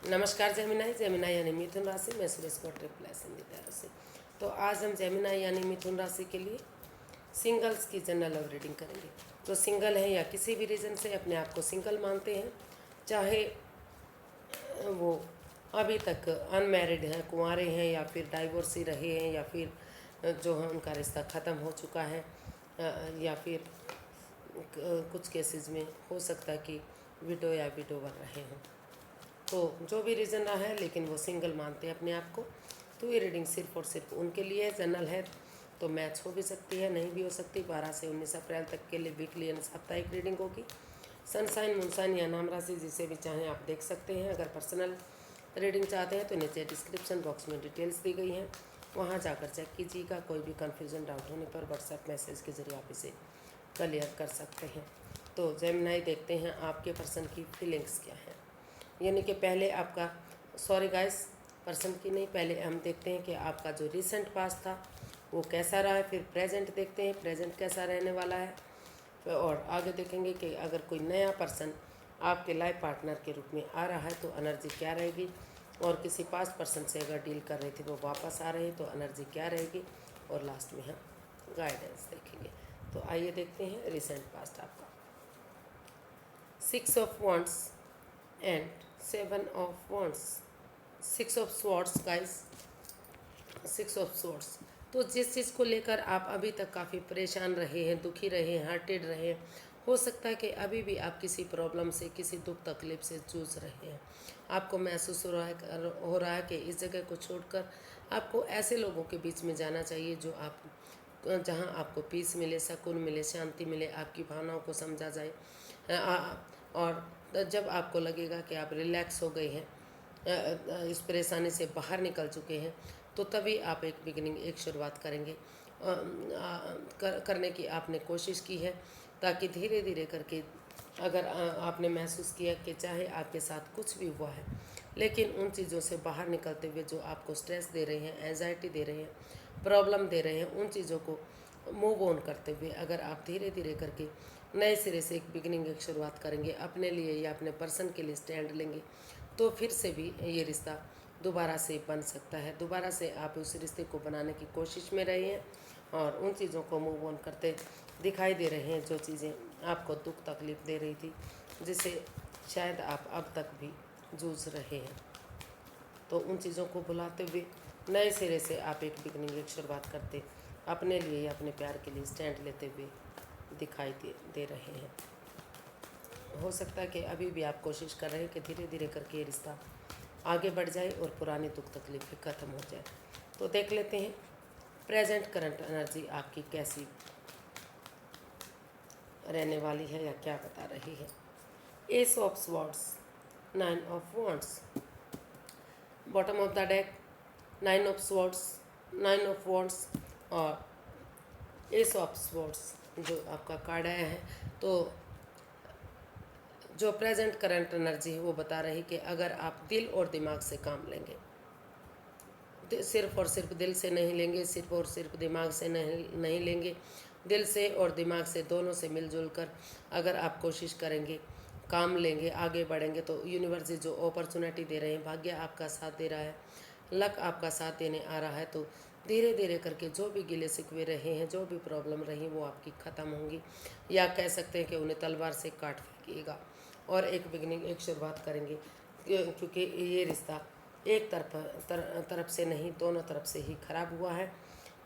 नमस्कार जेमिनाई यानी मिथुन राशि में सुरेश को ट्रिपल एस हिंदी तरह से। तो आज हम जेमिनाई यानी मिथुन राशि के लिए सिंगल्स की जनरल लव रीडिंग करेंगे। जो सिंगल हैं या किसी भी रीज़न से अपने आप को सिंगल मानते हैं, चाहे वो अभी तक अनमैरिड हैं, कुंवारे हैं, या फिर डाइवोर्सी रहे हैं, या फिर जो है उनका रिश्ता ख़त्म हो चुका है, या फिर कुछ केसेस में हो सकता है कि विडो या विडोवर रहे हों। तो जो भी रीज़न रहा है, लेकिन वो सिंगल मानते हैं अपने आप को। तो ये रीडिंग सिर्फ और सिर्फ उनके लिए जनरल है, तो मैच हो भी सकती है, नहीं भी हो सकती। 12 से 19 अप्रैल तक के लिए वीकली यानी साप्ताहिक रीडिंग होगी। सनसाइन, मूनसाइन या नाम राशि जिसे भी चाहें आप देख सकते हैं। अगर पर्सनल रीडिंग चाहते हैं तो नीचे डिस्क्रिप्शन बॉक्स में डिटेल्स दी गई हैं, वहाँ जाकर चेक कीजिएगा। कोई भी कन्फ्यूज़न, डाउट होने पर व्हाट्सएप मैसेज के ज़रिए आप इसे क्लियर कर सकते हैं। तो जेमिनाई देखते हैं आपके पर्सन की फीलिंग्स क्या है। यानी कि पहले आपका, सॉरी गाइस, पर्सन की नहीं, पहले हम देखते हैं कि आपका जो रिसेंट पास्ट था वो कैसा रहा है, फिर प्रेजेंट देखते हैं प्रेजेंट कैसा रहने वाला है, और आगे देखेंगे कि अगर कोई नया पर्सन आपके लाइफ पार्टनर के रूप में आ रहा है तो एनर्जी क्या रहेगी, और किसी पास्ट पर्सन से अगर डील कर रहे थे वो वापस आ रहे हैं तो एनर्जी क्या रहेगी, और लास्ट में हम गाइडेंस देखेंगे। तो आइए देखते हैं रिसेंट पास्ट आपका। 6 of wands and 7 of wands, 6 of swords guys, 6 of swords. तो जिस चीज़ को लेकर आप अभी तक काफ़ी परेशान रहे हैं, दुखी रहे हैं, हर्टेड रहे हैं, हो सकता है कि अभी भी आप किसी प्रॉब्लम से, किसी दुख तकलीफ से जूझ रहे हैं। आपको महसूस हो रहा है कि इस जगह को छोड़कर आपको ऐसे लोगों के बीच में जाना चाहिए जो आप, जहां आपको पीस मिले, सुकून मिले, शांति मिले, आपकी भावनाओं को समझा जाए, और जब आपको लगेगा कि आप रिलैक्स हो गए हैं, इस परेशानी से बाहर निकल चुके हैं, तो तभी आप एक बिगिनिंग, एक शुरुआत करेंगे, करने की आपने कोशिश की है, ताकि धीरे धीरे करके अगर आपने महसूस किया कि चाहे आपके साथ कुछ भी हुआ है, लेकिन उन चीज़ों से बाहर निकलते हुए जो आपको स्ट्रेस दे रहे हैं, एंजाइटी दे रहे हैं, प्रॉब्लम दे रहे हैं, उन चीज़ों को मूव ऑन करते हुए अगर आप धीरे धीरे करके नए सिरे से एक बिगिनिंग, एक शुरुआत करेंगे, अपने लिए या अपने पर्सन के लिए स्टैंड लेंगे, तो फिर से भी ये रिश्ता दोबारा से बन सकता है। दोबारा से आप उस रिश्ते को बनाने की कोशिश में रहे हैं और उन चीज़ों को मूव ऑन करते दिखाई दे रहे हैं जो चीज़ें आपको दुख तकलीफ़ दे रही थी, जिसे शायद आप अब तक भी जूझ रहे हैं। तो उन चीज़ों को भुलाते हुए नए सिरे से आप एक बिगनिंग, एक शुरुआत करते अपने लिए या अपने प्यार के लिए स्टैंड लेते हुए दिखाई दे रहे हैं। हो सकता है कि अभी भी आप कोशिश कर रहे हैं कि धीरे धीरे करके ये रिश्ता आगे बढ़ जाए और पुरानी दुख तकलीफें ख़त्म हो जाए। तो देख लेते हैं प्रेजेंट करंट एनर्जी आपकी कैसी रहने वाली है या क्या बता रही है। Ace of swords, 9 of wands, bottom of the deck 9 of swords, 9 of wands और एस ऑफ स्वॉर्ड्स जो आपका कार्ड आया है। तो जो प्रेजेंट करंट एनर्जी है वो बता रही कि अगर आप दिल और दिमाग से काम लेंगे, सिर्फ और सिर्फ दिल से नहीं लेंगे, सिर्फ और सिर्फ दिमाग से नहीं लेंगे, दिल से और दिमाग से दोनों से मिलजुल कर अगर आप कोशिश करेंगे, काम लेंगे, आगे बढ़ेंगे, तो यूनिवर्स जो अपॉर्चुनिटी दे रहे हैं, भाग्य आपका साथ दे रहा है, लक आपका साथ देने आ रहा है, तो धीरे धीरे करके जो भी गिले शिकवे रहे हैं, जो भी प्रॉब्लम रही, वो आपकी ख़त्म होंगी, या कह सकते हैं कि उन्हें तलवार से काट फेंकिएगा और एक बिगनिंग, एक शुरुआत करेंगे। क्योंकि ये रिश्ता एक तरफ से नहीं, दोनों तरफ से ही खराब हुआ है।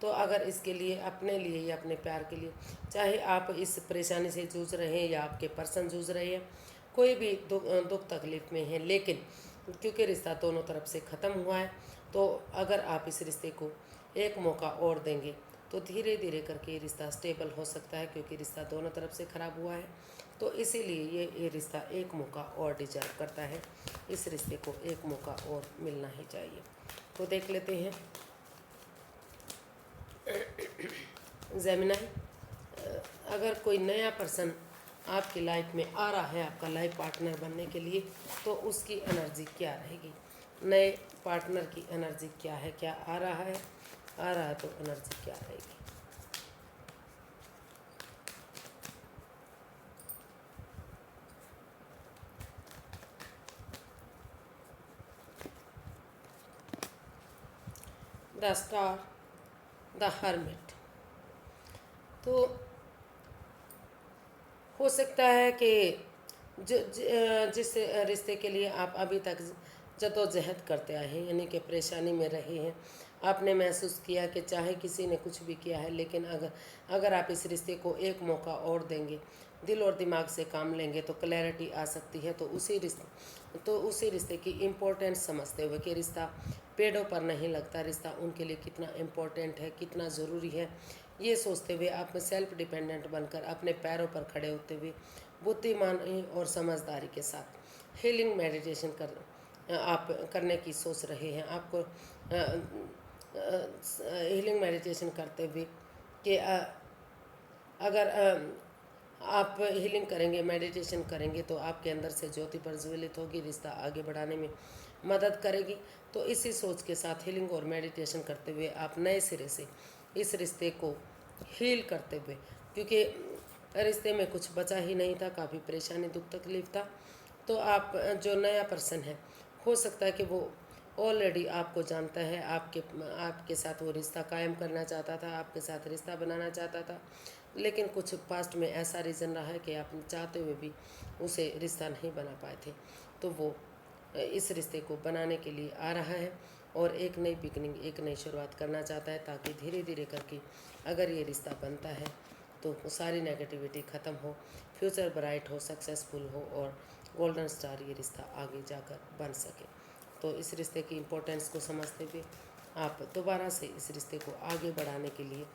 तो अगर इसके लिए, अपने लिए या अपने प्यार के लिए, चाहे आप इस परेशानी से जूझ रहे हैं या आपके पर्सन जूझ रहे हैं, कोई भी दुख तकलीफ में है, लेकिन क्योंकि रिश्ता दोनों तरफ से ख़त्म हुआ है, तो अगर आप इस रिश्ते को एक मौका और देंगे तो धीरे धीरे करके ये रिश्ता स्टेबल हो सकता है, क्योंकि रिश्ता दोनों तरफ से ख़राब हुआ है। तो इसीलिए ये रिश्ता एक मौका और डिजर्व करता है, इस रिश्ते को एक मौका और मिलना ही चाहिए। तो देख लेते हैं जेमिनाई, अगर कोई नया पर्सन आपकी लाइफ में आ रहा है आपका लाइफ पार्टनर बनने के लिए, तो उसकी एनर्जी क्या रहेगी, नए पार्टनर की एनर्जी क्या है, क्या आ रहा है, तो एनर्जी क्या रहेगी। The star, the hermit. तो हो सकता है कि जिस रिश्ते के लिए आप अभी तक जद्दोजहद करते आए हैं, यानी कि परेशानी में रहे हैं, आपने महसूस किया कि चाहे किसी ने कुछ भी किया है, लेकिन अगर आप इस रिश्ते को एक मौका और देंगे, दिल और दिमाग से काम लेंगे, तो क्लैरिटी आ सकती है। तो उसी रिश्ते की इम्पोर्टेंस समझते हुए कि रिश्ता पेड़ों पर नहीं लगता, रिश्ता उनके लिए कितना इम्पोर्टेंट है, कितना ज़रूरी है, ये सोचते हुए आप सेल्फ डिपेंडेंट बनकर अपने पैरों पर खड़े होते हुए बुद्धिमानी और समझदारी के साथ हीलिंग मेडिटेशन आप करने की सोच रहे हैं। आपको हीलिंग मेडिटेशन करते हुए कि अगर आप हीलिंग करेंगे, मेडिटेशन करेंगे, तो आपके अंदर से ज्योति प्रज्वलित होगी, रिश्ता आगे बढ़ाने में मदद करेगी। तो इसी सोच के साथ हीलिंग और मेडिटेशन करते हुए आप नए सिरे से इस रिश्ते को हील करते हुए, क्योंकि रिश्ते में कुछ बचा ही नहीं था, काफ़ी परेशानी दुख तकलीफ था। तो आप जो नया पर्सन है, हो सकता है कि वो ऑलरेडी आपको जानता है, आपके साथ वो रिश्ता कायम करना चाहता था, आपके साथ रिश्ता बनाना चाहता था, लेकिन कुछ पास्ट में ऐसा रीज़न रहा है कि आप चाहते हुए भी उसे रिश्ता नहीं बना पाए थे। तो वो इस रिश्ते को बनाने के लिए आ रहा है और एक नई बिगनिंग, एक नई शुरुआत करना चाहता है, ताकि धीरे धीरे करके अगर ये रिश्ता बनता है तो सारी नेगेटिविटी ख़त्म हो, फ्यूचर ब्राइट हो, सक्सेसफुल हो और गोल्डन स्टार ये रिश्ता आगे जाकर बन सके। तो इस रिश्ते की इम्पोर्टेंस को समझते हुए आप दोबारा से इस रिश्ते को आगे बढ़ाने के लिए,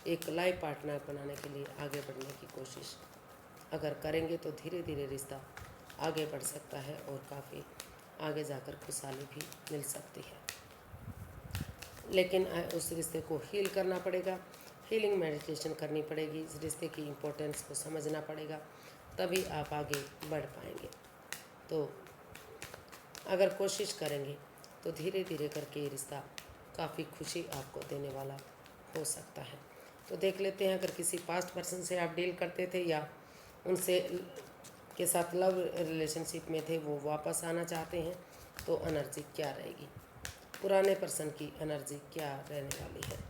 एक लाइफ पार्टनर बनाने के लिए आगे बढ़ने की कोशिश अगर करेंगे, तो धीरे धीरे रिश्ता आगे बढ़ सकता है और काफ़ी आगे जाकर खुशहाली भी मिल सकती है। लेकिन उस रिश्ते को हील करना पड़ेगा, हीलिंग मेडिटेशन करनी पड़ेगी, इस रिश्ते की इम्पोर्टेंस को समझना पड़ेगा, तभी आप आगे बढ़ पाएंगे। तो अगर कोशिश करेंगे तो धीरे धीरे करके ये रिश्ता काफ़ी खुशी आपको देने वाला हो सकता है। तो देख लेते हैं, अगर किसी पास्ट पर्सन से आप डील करते थे या उनसे के साथ लव रिलेशनशिप में थे, वो वापस आना चाहते हैं, तो एनर्जी क्या रहेगी, पुराने पर्सन की एनर्जी क्या रहने वाली है।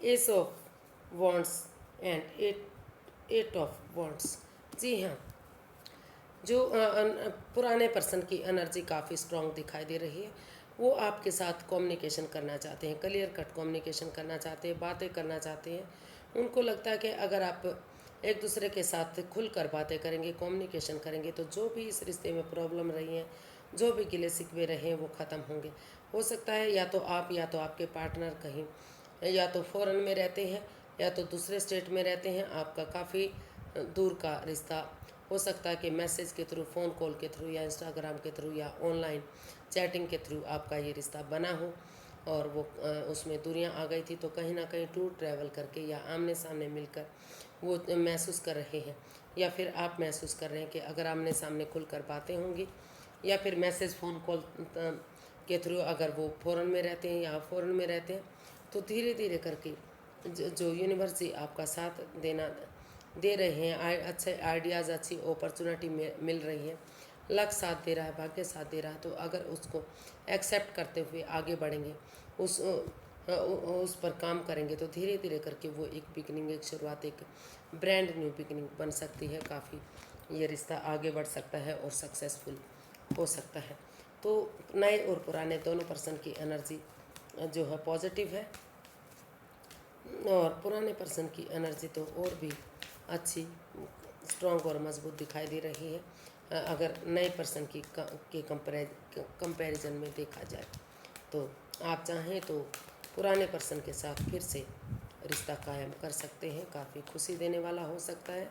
Ace of wands and eight of wands. जी हाँ, जो पुराने पर्सन की एनर्जी काफ़ी स्ट्रॉन्ग दिखाई दे रही है। वो आपके साथ कम्युनिकेशन करना चाहते हैं, क्लियर कट कम्युनिकेशन करना चाहते हैं, बातें करना चाहते हैं। उनको लगता है कि अगर आप एक दूसरे के साथ खुलकर बातें करेंगे, कम्युनिकेशन करेंगे, तो जो भी इस रिश्ते में प्रॉब्लम रही हैं, जो भी गिले शिकवे रहे हैं, वो ख़त्म होंगे। हो सकता है या तो आप या तो आपके पार्टनर कहीं या तो फॉरेन में रहते हैं या तो दूसरे स्टेट में रहते हैं, आपका काफ़ी दूर का रिश्ता हो सकता है कि मैसेज के थ्रू, फ़ोन कॉल के थ्रू या इंस्टाग्राम के थ्रू या ऑनलाइन चैटिंग के थ्रू आपका ये रिश्ता बना हो और वो उसमें दूरियां आ गई थी, तो कहीं ना कहीं टूर ट्रैवल करके या आमने सामने मिलकर वो महसूस कर रहे हैं, या फिर आप महसूस कर रहे हैं कि अगर आमने सामने खुलकर बातें होंगी या फिर मैसेज फ़ोन कॉल के थ्रू, अगर वो फ़ॉरेन में रहते हैं या आप फ़ॉरेन में रहते हैं, तो धीरे धीरे करके जो यूनिवर्स जी आपका साथ दे रहे हैं, अच्छे आइडियाज़, अच्छी अपॉर्चुनिटी मिल रही है, लक साथ दे रहा है, भाग्य साथ दे रहा है, तो अगर उसको एक्सेप्ट करते हुए आगे बढ़ेंगे, उस पर काम करेंगे, तो धीरे धीरे करके वो एक बिगनिंग, एक शुरुआत, एक ब्रांड न्यू बिगनिंग बन सकती है। काफ़ी ये रिश्ता आगे बढ़ सकता है और सक्सेसफुल हो सकता है। तो नए और पुराने दोनों पर्सन की एनर्जी जो है पॉजिटिव है, और पुराने पर्सन की एनर्जी तो और भी अच्छी, स्ट्रॉन्ग और मजबूत दिखाई दे रही है अगर नए पर्सन की के कंपैरिजन में देखा जाए। तो आप चाहें तो पुराने पर्सन के साथ फिर से रिश्ता कायम कर सकते हैं, काफ़ी खुशी देने वाला हो सकता है,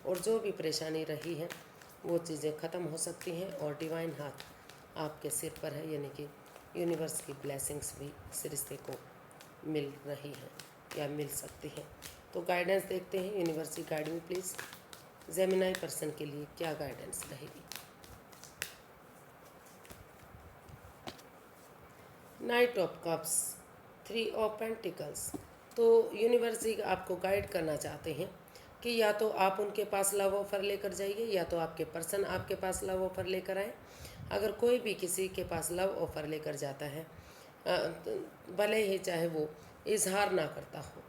और जो भी परेशानी रही है वो चीज़ें ख़त्म हो सकती हैं, और डिवाइन हाथ आपके सिर पर है, यानी कि यूनिवर्स की ब्लेसिंग्स भी इस रिश्ते को मिल रही हैं या मिल सकती हैं। तो गाइडेंस देखते हैं, यूनिवर्स की गाइडिंग प्लीज़ जेमिनाई पर्सन के लिए क्या गाइडेंस रहेगी। Night of cups, 3 of pentacles. तो यूनिवर्स जी आपको गाइड करना चाहते हैं कि या तो आप उनके पास लव ऑफ़र लेकर जाइए या तो आपके पर्सन आपके पास लव ऑफ़र लेकर आए। अगर कोई भी किसी के पास लव ऑफ़र लेकर जाता है, भले ही चाहे वो इजहार ना करता हो,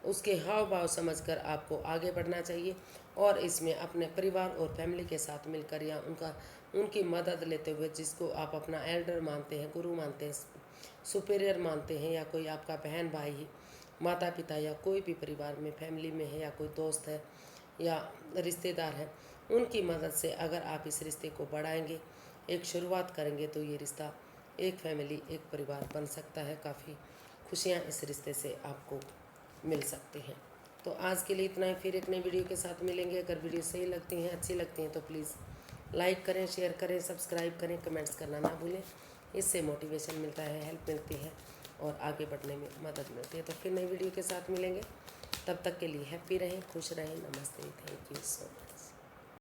उसके हाव भाव समझकर आपको आगे बढ़ना चाहिए और इसमें अपने परिवार और फैमिली के साथ मिलकर या उनकी मदद लेते हुए, जिसको आप अपना एल्डर मानते हैं, गुरु मानते हैं, सुपीरियर मानते हैं, या कोई आपका बहन भाई, माता पिता या कोई भी परिवार में फैमिली में है, या कोई दोस्त है या रिश्तेदार है, उनकी मदद से अगर आप इस रिश्ते को बढ़ाएंगे, एक शुरुआत करेंगे, तो ये रिश्ता एक फैमिली, एक परिवार बन सकता है। काफ़ी खुशियाँ इस रिश्ते से आपको मिल सकती हैं। तो आज के लिए इतना ही, फिर एक नई वीडियो के साथ मिलेंगे। अगर वीडियो सही लगती हैं, अच्छी लगती हैं, तो प्लीज़ लाइक करें, शेयर करें, सब्सक्राइब करें, कमेंट्स करना ना भूलें। इससे मोटिवेशन मिलता है, हेल्प मिलती है और आगे बढ़ने में मदद मिलती है। तो फिर नई वीडियो के साथ मिलेंगे, तब तक के लिए हैप्पी रहें, खुश रहें। नमस्ते, थैंक यू सो मच।